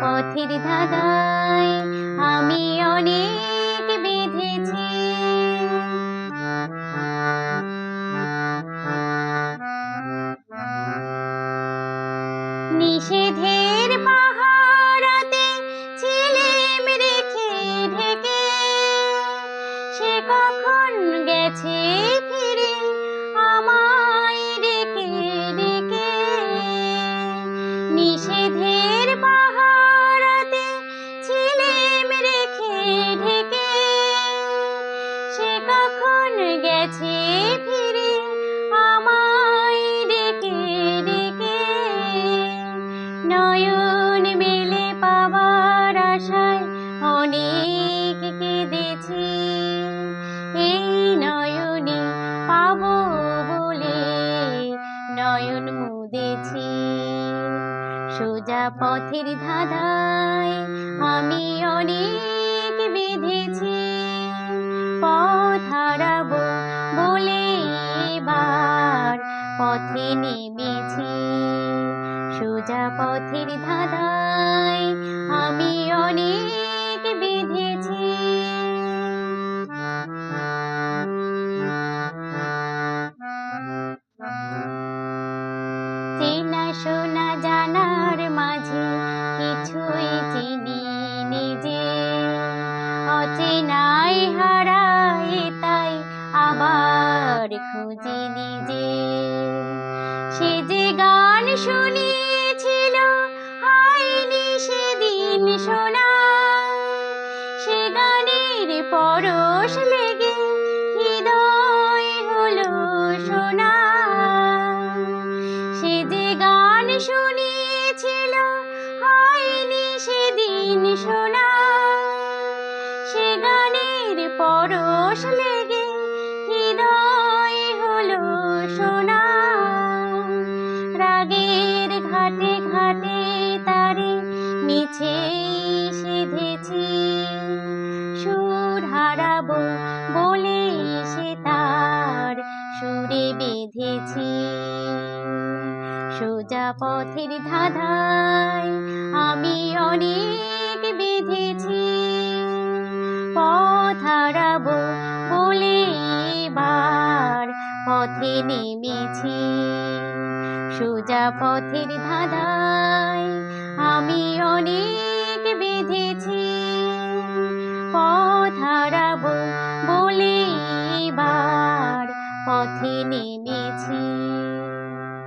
পথের ধাঁধায় আমি অনেক বেঁধেছি। নিষেধের পাহারাতে ছিলিম রেখে ঢেকে, সে কখন গেছে ফিরে আমায় ডেকে ডেকে। নিষেধের পাহারাতে ছিলিম রেখে ঢেকে, সে কখন গেছে ফিরে আমায় ডেকে ডেকে। নয়ন মেলে পাবার আশায় অনেক কেঁদেছি, এই নয়নে পাবো বলে নয়ন মুদেছি। সোজা পথের ধাঁধায় আমি অনেক বেঁধেছি, পথ হারাবো বলে এবার পথে নেমেছি। সোজা পথের ধাঁধায় আমি অনেক বেঁধেছি। চেনা শোনা জানার মাঝে কিছুই চিনি নিজে, অচেনায় হারাই তাই আবার খুঁজি নিজে। সে যে গান শুনিয়েছিল হয়নি সেদিন শোনা, সে গানের পরশ লেগে হৃদয় হলো সোনা। সে যে গান শুনিয়েছিল হয়নি সেদিন শোনা, সে গানের পরশ লেগে হৃদয় হলো সোনা। রাগের ঘাটে ঘাটে তারে মিছে সেধেছি, সুর হারাবো বলে সে তার সুরে বেঁধেছি। সোজা পথের ধাঁধায় আমি অনেক বেঁধেছি, পথ হারাবো বলে এবার পথে নেমেছি। সোজা পথের ধাঁধায় আমি অনেক বেঁধেছি, পথ হারাবো বলে এবার পথে নেমেছি।